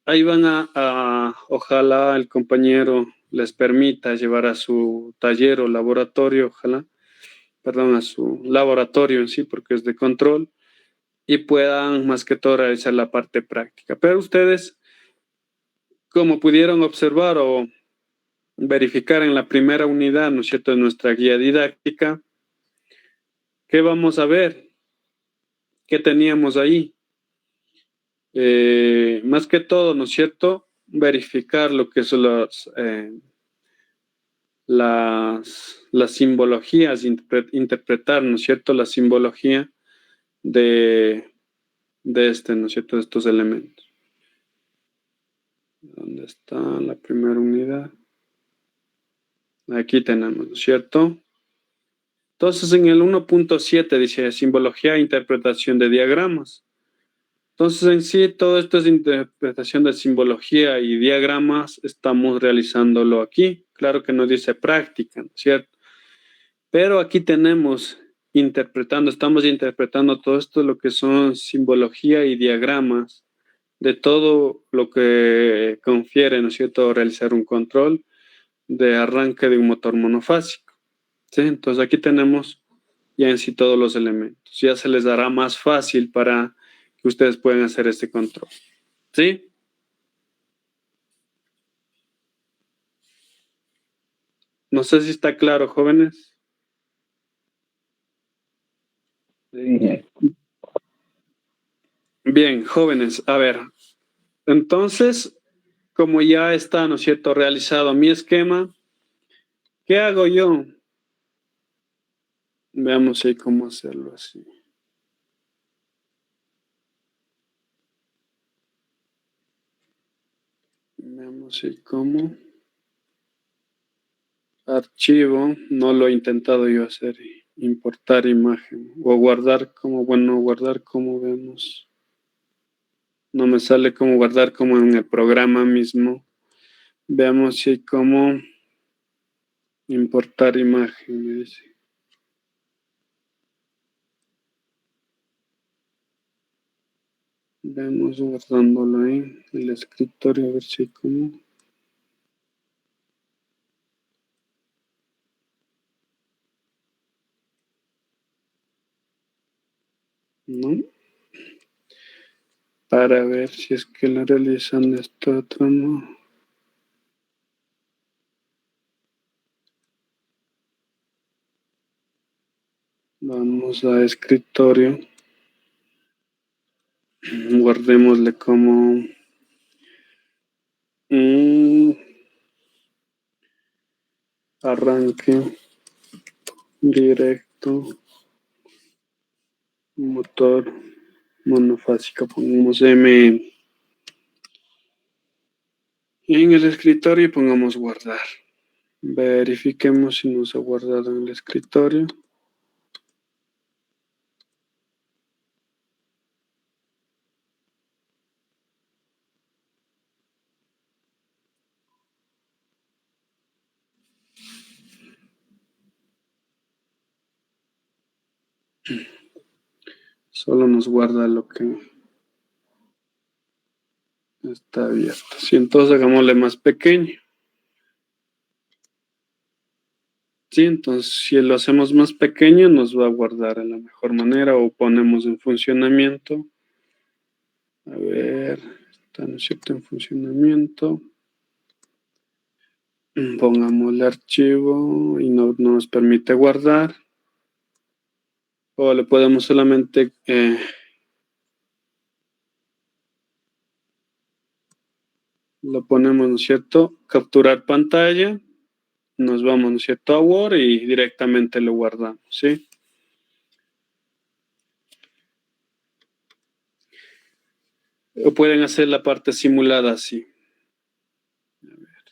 Ahí van ojalá el compañero les permita llevar a su taller o laboratorio, ojalá, perdón, a su laboratorio en sí, porque es de control, y puedan más que todo realizar la parte práctica. Pero ustedes, como pudieron observar o verificar en la primera unidad, ¿no es cierto?, de nuestra guía didáctica, ¿qué vamos a ver? ¿Qué teníamos ahí? Más que todo, ¿no es cierto?, verificar lo que son las simbologías, interpretar, ¿no es cierto?, la simbología de ¿no es cierto?, de estos elementos. ¿Dónde está la primera unidad? Aquí tenemos, ¿no es cierto? Entonces, en el 1.7 dice simbología e interpretación de diagramas. Entonces, en sí, todo esto es interpretación de simbología y diagramas, estamos realizándolo aquí. Claro que nos dice práctica, ¿no es cierto? Pero aquí estamos interpretando todo esto, lo que son simbología y diagramas, de todo lo que confiere, ¿no es cierto?, realizar un control de arranque de un motor monofásico. ¿Sí? Entonces aquí tenemos ya en sí todos los elementos. Ya se les dará más fácil para que ustedes puedan hacer este control. ¿Sí? No sé si está claro, jóvenes. Sí. Bien, jóvenes, a ver. Entonces, como ya está, ¿no es cierto?, realizado mi esquema, ¿qué hago yo? Veamos ahí cómo hacerlo así. Veamos ahí cómo. Archivo, no lo he intentado yo hacer, importar imagen o guardar como vemos. No me sale como guardar como en el programa mismo. Veamos si hay cómo importar imagen, me dice. Vemos guardándolo ahí en el escritorio, a ver si hay cómo. ¿No? Para ver si es que lo realizan de esta otra, ¿no? Vamos a escritorio. Guardémosle como arranque directo, motor monofásico. Pongamos M en el escritorio y pongamos guardar. Verifiquemos si nos ha guardado en el escritorio. Solo nos guarda lo que está abierto. Sí, entonces hagámosle más pequeño. Sí, entonces si lo hacemos más pequeño nos va a guardar de la mejor manera o ponemos en funcionamiento. A ver, está, ¿no es cierto?, en funcionamiento. Pongamos el archivo y no nos permite guardar. O le podemos solamente lo ponemos, ¿no es cierto?, capturar pantalla. Nos vamos, ¿no es cierto?, a Word y directamente lo guardamos, ¿sí? O pueden hacer la parte simulada así. A ver.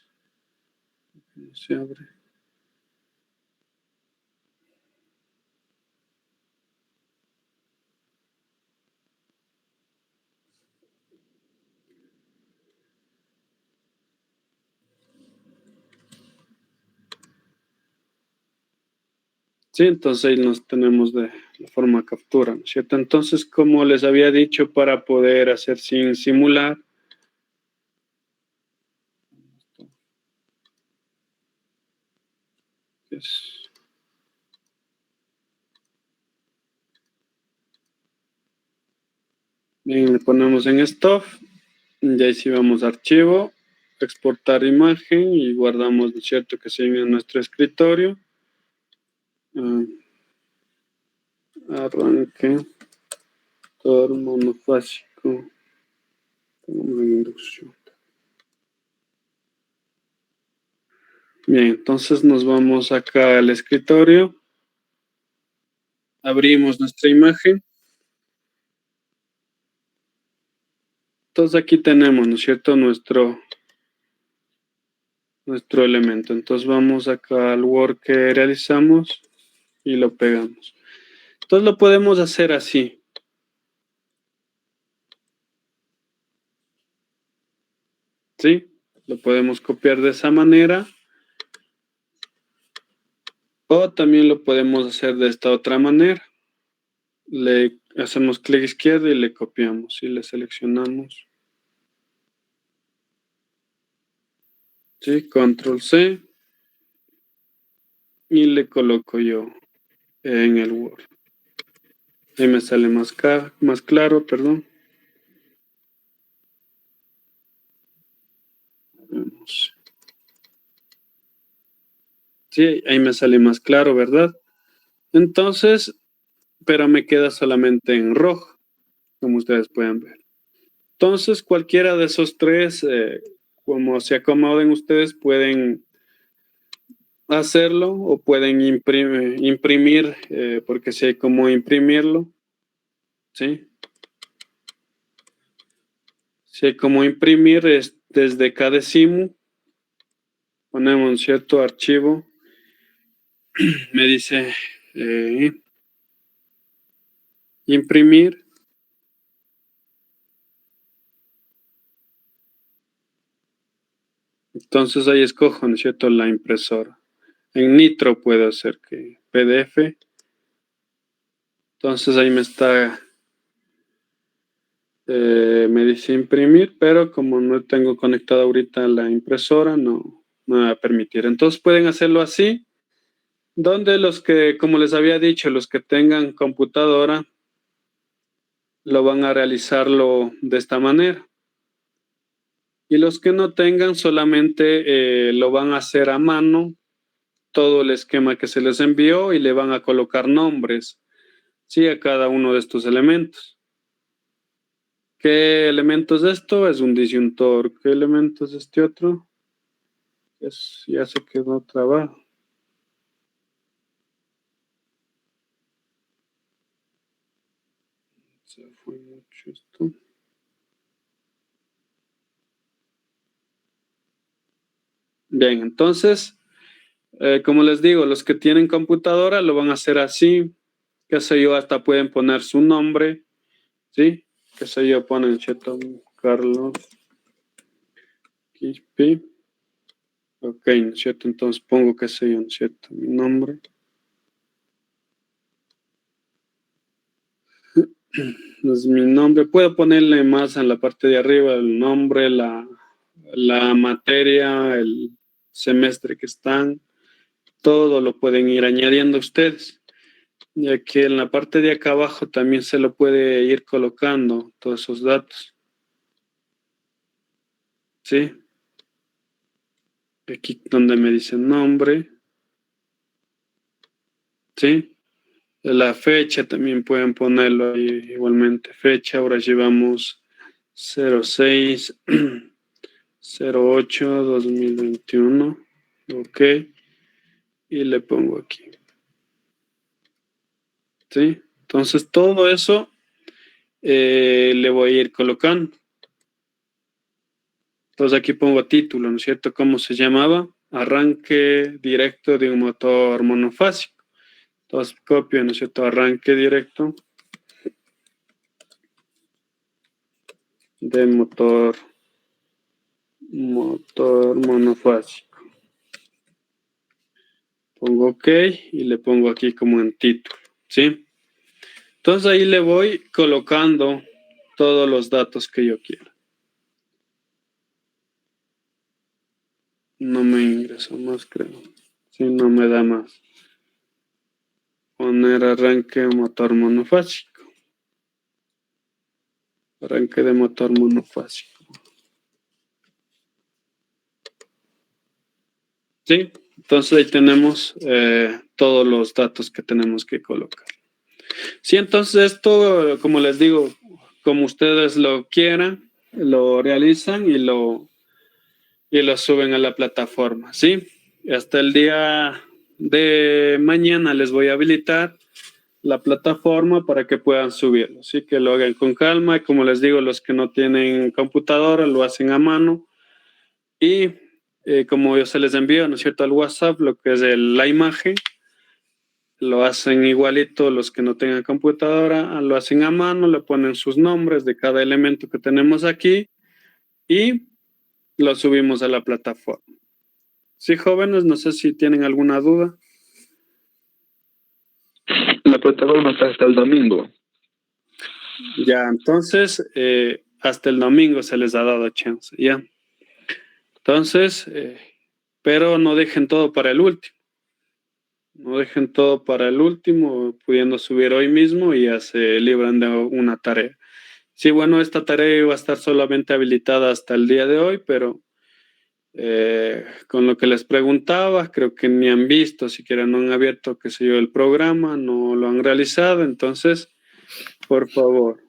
¿Cómo se abre? Sí, entonces ahí nos tenemos de la forma captura, ¿no es cierto? Entonces, como les había dicho, para poder hacer sin simular, bien, le ponemos en Stuff, y ahí sí vamos a archivo, exportar imagen y guardamos, ¿no es cierto?, que se en nuestro escritorio. Arranque, todo monofásico, inducción. Bien, entonces nos vamos acá al escritorio, abrimos nuestra imagen. Entonces aquí tenemos, ¿no es cierto?, nuestro elemento. Entonces vamos acá al Word que realizamos y lo pegamos. Entonces lo podemos hacer así. ¿Sí? Lo podemos copiar de esa manera. O también lo podemos hacer de esta otra manera. Le hacemos clic izquierdo y le copiamos y le seleccionamos. ¿Sí? Control C. Y le coloco yo en el Word. Ahí me sale más claro, perdón. Vamos. Sí, ahí me sale más claro, ¿verdad? Entonces, pero me queda solamente en rojo, como ustedes pueden ver. Entonces, cualquiera de esos tres, como se acomoden ustedes, pueden hacerlo o pueden imprimir, porque si hay como imprimirlo, ¿sí? Si hay como imprimir es desde KDecimu, ponemos un cierto archivo, me dice imprimir. Entonces ahí escojo, ¿no es cierto?, la impresora. En Nitro puedo hacer que PDF. Entonces ahí me está, me dice imprimir, pero como no tengo conectada ahorita la impresora, no me va a permitir. Entonces pueden hacerlo así, donde los que, como les había dicho, los que tengan computadora, lo van a realizarlo de esta manera. Y los que no tengan, solamente lo van a hacer a mano, todo el esquema que se les envió y le van a colocar nombres, ¿sí?, a cada uno de estos elementos. ¿Qué elementos de esto? Es un disyuntor. ¿Qué elementos de este otro? Ya se quedó trabado. Se fue mucho esto. Bien, entonces Como les digo, los que tienen computadora lo van a hacer así, qué sé yo, hasta pueden poner su nombre, ¿sí? Qué sé yo, ponen Cheto Carlos Quispe. Ok, ¿no es cierto? Entonces pongo, qué sé yo, ¿no es cierto? Mi nombre. Es mi nombre. Puedo ponerle más en la parte de arriba el nombre, la materia, el semestre que están. Todo lo pueden ir añadiendo ustedes. Y aquí en la parte de acá abajo también se lo puede ir colocando todos esos datos. ¿Sí? Aquí donde me dice nombre. ¿Sí? La fecha también pueden ponerlo ahí igualmente. Fecha, ahora llevamos 06/08/2021. Ok. Y le pongo aquí. ¿Sí? Entonces todo eso le voy a ir colocando. Entonces aquí pongo título, ¿no es cierto? ¿Cómo se llamaba? Arranque directo de un motor monofásico. Entonces copio, ¿no es cierto? Arranque directo de motor monofásico. Pongo OK y le pongo aquí como en título, ¿sí? Entonces ahí le voy colocando todos los datos que yo quiero. No me ingreso más, creo. Sí, no me da más. Poner arranque motor monofásico. Arranque de motor monofásico. Sí, entonces ahí tenemos todos los datos que tenemos que colocar. Sí, entonces esto, como les digo, como ustedes lo quieran, lo realizan y lo suben a la plataforma, ¿sí? Hasta el día de mañana les voy a habilitar la plataforma para que puedan subirlo, ¿sí? Que lo hagan con calma y como les digo, los que no tienen computadora lo hacen a mano y como yo se les envío, ¿no es cierto?, al WhatsApp, lo que es la imagen, lo hacen igualito los que no tengan computadora, lo hacen a mano, le ponen sus nombres de cada elemento que tenemos aquí y lo subimos a la plataforma. Sí, jóvenes, no sé si tienen alguna duda. La plataforma está hasta el domingo. Ya, entonces, hasta el domingo se les ha dado chance, ya. Entonces, pero no dejen todo para el último. No dejen todo para el último, pudiendo subir hoy mismo y ya se libran de una tarea. Sí, bueno, esta tarea iba a estar solamente habilitada hasta el día de hoy, pero con lo que les preguntaba, creo que ni han visto, siquiera no han abierto, qué sé yo, el programa, no lo han realizado, entonces, por favor,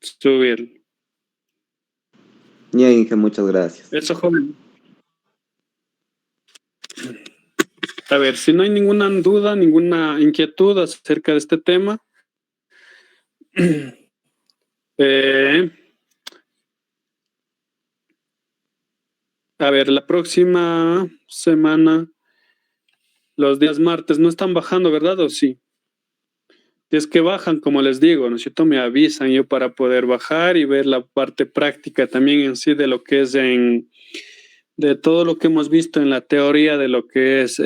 subirlo. Ya, Inge, muchas gracias. Eso, joven. A ver, si no hay ninguna duda, ninguna inquietud acerca de este tema, a ver, la próxima semana, los días martes, no están bajando, ¿verdad? ¿O sí? Si es que bajan, como les digo, ¿no es cierto? Me avisan yo para poder bajar y ver la parte práctica también en sí de lo que es de todo lo que hemos visto en la teoría de lo que es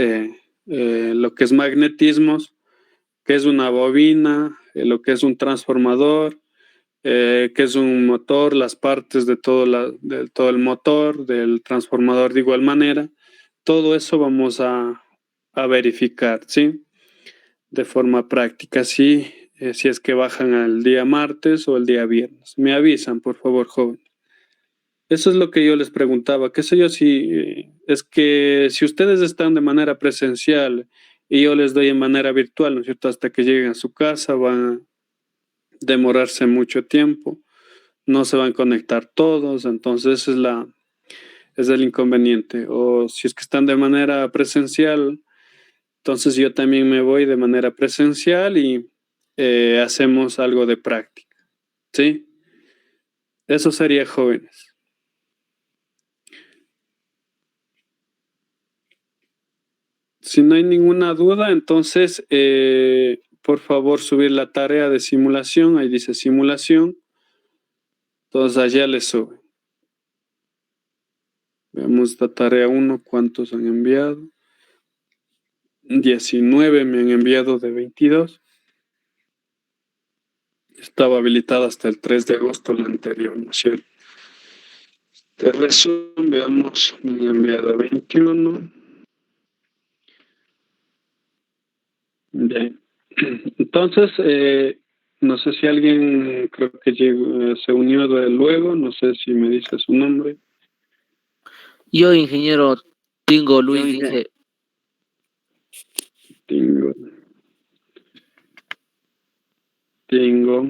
magnetismos, que es una bobina, lo que es un transformador, que es un motor, las partes de de todo el motor, del transformador de igual manera. Todo eso vamos a verificar, ¿sí? De forma práctica, sí, si es que bajan el día martes o el día viernes. Me avisan, por favor, joven. Eso es lo que yo les preguntaba. ¿Qué sé yo si es que si ustedes están de manera presencial y yo les doy en manera virtual, ¿no es cierto? Hasta que lleguen a su casa van a demorarse mucho tiempo, no se van a conectar todos, entonces es el inconveniente. O si es que están de manera presencial, entonces yo también me voy de manera presencial y hacemos algo de práctica, ¿sí? Eso sería, jóvenes. Si no hay ninguna duda, entonces, por favor, subir la tarea de simulación. Ahí dice simulación. Entonces, allá le sube. Veamos esta tarea 1, ¿cuántos han enviado? 19 me han enviado de 22. Estaba habilitada hasta el 3 de agosto la anterior, ¿no es cierto? De resumen, veamos, me han enviado 21. Bien. Entonces, no sé si alguien creo que se unió de luego, no sé si me dice su nombre. Yo, ingeniero Tingo Luis, dije. Tingo.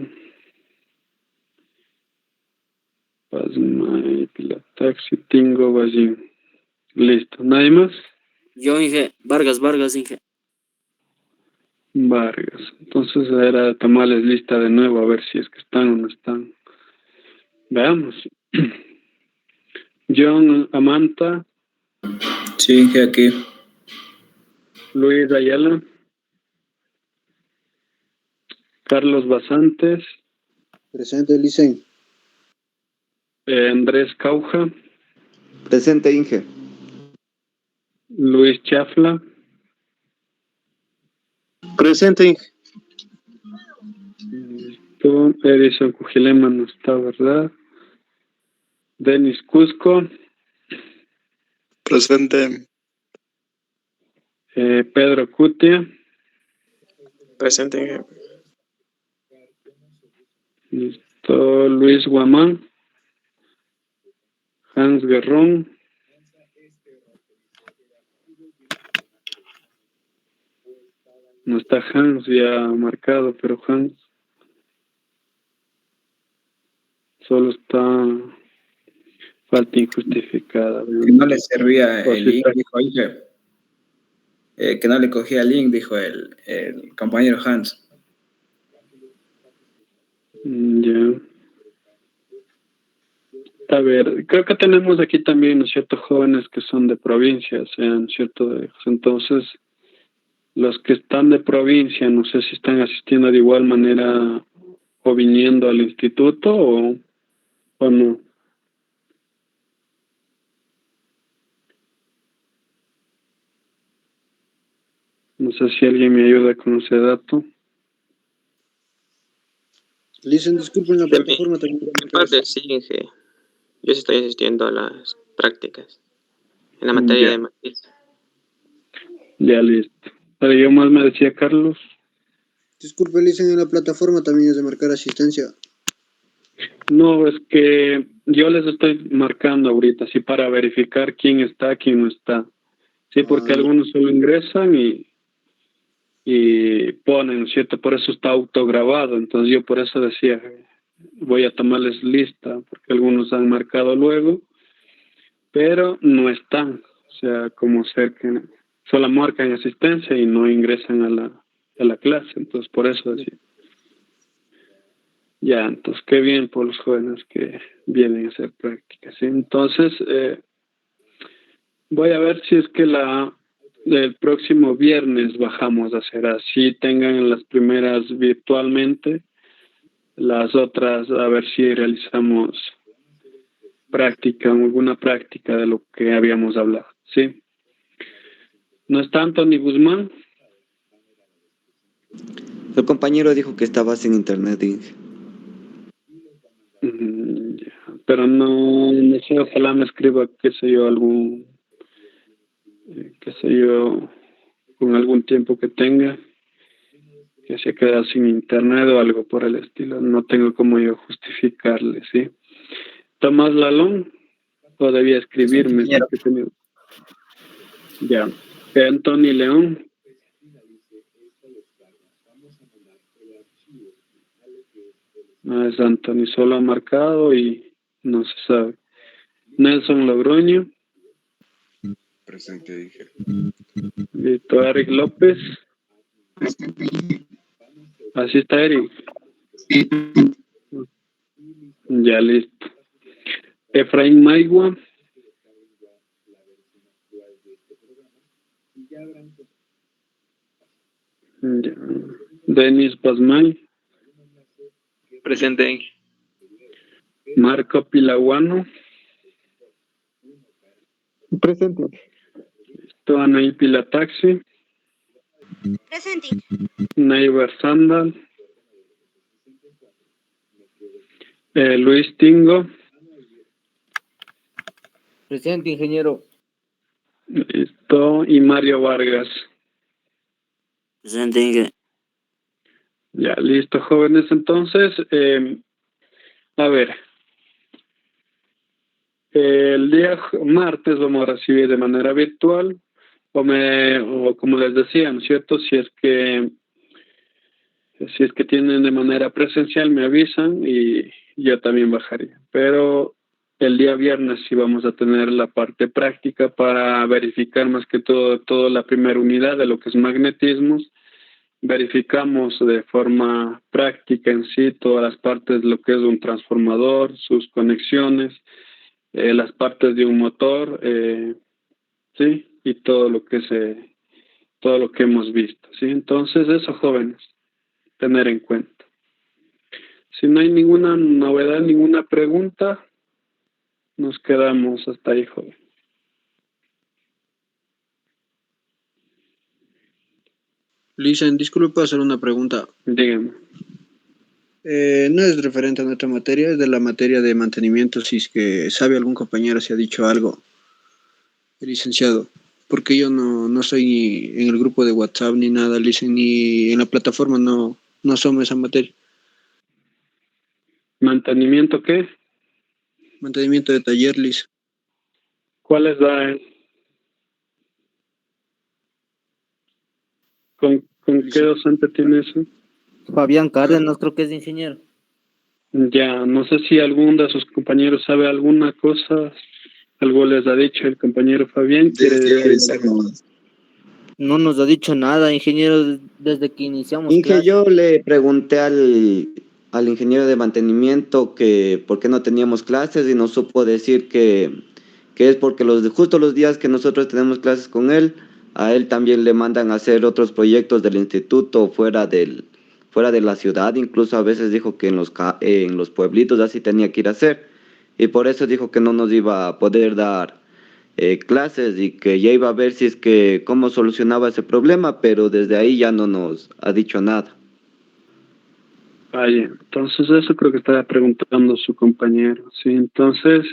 Pasmay, Taxi, Tingo, Ballín. Listo. ¿Nadie más? Yo, Inge. Vargas, Inge. Vargas. Entonces era tomarles lista de nuevo a ver si es que están o no están. Veamos. John Amanta. Sí, Inge, aquí. Luis Ayala. Carlos Basantes. Presente, Licen. Andrés Cauja. Presente, Inge. Luis Chafla. Presente, Inge. Edison Cujilema no está, ¿verdad? Denis Cusco. Presente. Pedro Cutia. Presente, Inge. Listo. Luis Guamán. Hans Guerrón. No está Hans ya marcado, pero Hans solo está falta injustificada. Que no le servía Pues el sí, link, dijo Inge. Que no le cogía el link, dijo el compañero Hans. Ya. A ver, creo que tenemos aquí también, ¿no es cierto?, jóvenes que son de provincia, sean cierto, entonces los que están de provincia, no sé si están asistiendo de igual manera o viniendo al instituto o no. No sé si alguien me ayuda con ese dato. Licen, disculpen la plataforma también. En parte sí, Inge. Yo sí estoy asistiendo a las prácticas en la materia de matriz. Ya listo. ¿Alguien más me decía Carlos? Disculpe, Licen, en la plataforma también es de marcar asistencia. No, es que yo les estoy marcando ahorita, sí, para verificar quién está, quién no está. Sí, porque algunos solo ingresan y ponen, ¿cierto? Por eso está autograbado. Entonces yo por eso decía, voy a tomarles lista, porque algunos han marcado luego, pero no están. O sea, como ser que solo marcan asistencia y no ingresan a la clase. Entonces por eso decía. Ya, entonces qué bien por los jóvenes que vienen a hacer prácticas, ¿sí? Entonces, voy a ver si es que el próximo viernes bajamos a hacer así, tengan las primeras virtualmente, las otras a ver si realizamos alguna práctica de lo que habíamos hablado, ¿sí? ¿No está Anthony Guzmán? El compañero dijo que estaba sin internet, Inge. Ya, pero no sé, ojalá me escriba, qué sé yo, con algún tiempo que tenga, que se queda sin internet o algo por el estilo. No tengo como yo justificarle, ¿sí? Tomás Lalón, o debía escribirme. Ya. Anthony León. No es Anthony, solo ha marcado y no se sabe. Nelson Logroño. Presente, dije. Listo, Eric López. Así está Eric. Ya listo. Efraín Maigua. Ya. Denis Pasmay, Presente, Inge. Marco Pilaguano, Presente. Anaí Pilataxi, Presente. Neiber Sandal, Luis Tingo, Presente, ingeniero. listo, y Mario Vargas. Presente, Inge. Ya, listo, jóvenes. Entonces, a ver, el día martes vamos a recibir de manera virtual, o como les decía, ¿no es cierto? Si es que tienen de manera presencial, me avisan y yo también bajaría. Pero el día viernes sí vamos a tener la parte práctica para verificar más que todo la primera unidad de lo que es magnetismos. Verificamos de forma práctica en sí todas las partes de lo que es un transformador, sus conexiones, las partes de un motor, sí, y todo lo que hemos visto, sí. Entonces eso, jóvenes, tener en cuenta. Si no hay ninguna novedad, ninguna pregunta, nos quedamos hasta ahí, joven. Lisen, disculpe, ¿puedo hacer una pregunta? Dígame. No es referente a nuestra materia, es de la materia de mantenimiento, si es que sabe algún compañero si ha dicho algo, el licenciado, porque yo no soy en el grupo de WhatsApp ni nada, Lisen, ni en la plataforma no somos esa materia. ¿Mantenimiento qué? Mantenimiento de taller, Lisen. ¿Cuál es la...? ¿Con qué docente tiene eso? Fabián Cárdenas, creo que es ingeniero. Ya, no sé si algún de sus compañeros sabe alguna cosa, algo les ha dicho el compañero Fabián. No nos ha dicho nada, ingeniero, desde que iniciamos Inge, clase. yo le pregunté al ingeniero de mantenimiento que por qué no teníamos clases y nos supo decir que es porque justo los días que nosotros tenemos clases con él, a él también le mandan a hacer otros proyectos del instituto fuera de la ciudad, incluso a veces dijo que en los pueblitos así tenía que ir a hacer, y por eso dijo que no nos iba a poder dar clases y que ya iba a ver si es que cómo solucionaba ese problema, pero desde ahí ya no nos ha dicho nada. Vaya, entonces eso creo que estaba preguntando su compañero, sí. Entonces,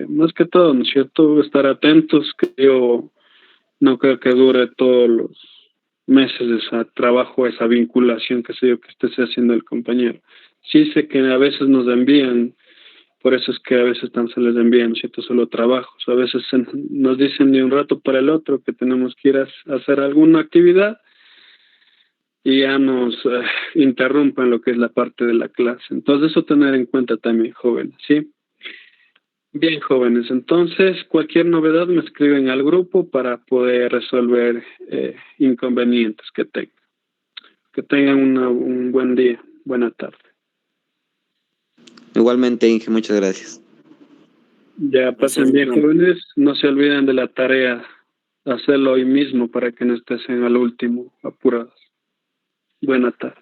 más que todo, ¿no es cierto?, estar atentos, que yo no creo que dure todos los meses ese trabajo, esa vinculación que sé yo que esté haciendo el compañero. Sí sé que a veces nos envían, por eso es que a veces se les envían, ¿no es cierto?, solo trabajos. A veces nos dicen de un rato para el otro que tenemos que ir a hacer alguna actividad y ya nos interrumpen lo que es la parte de la clase. Entonces eso tener en cuenta también, jóvenes, ¿sí? Bien, jóvenes, entonces cualquier novedad me escriben al grupo para poder resolver inconvenientes que tengan. Que tengan un buen día, buena tarde. Igualmente, Inge, muchas gracias. Ya pasen bien, jóvenes, no se olviden de la tarea, hacerlo hoy mismo para que no estén al último apurados. Buena tarde.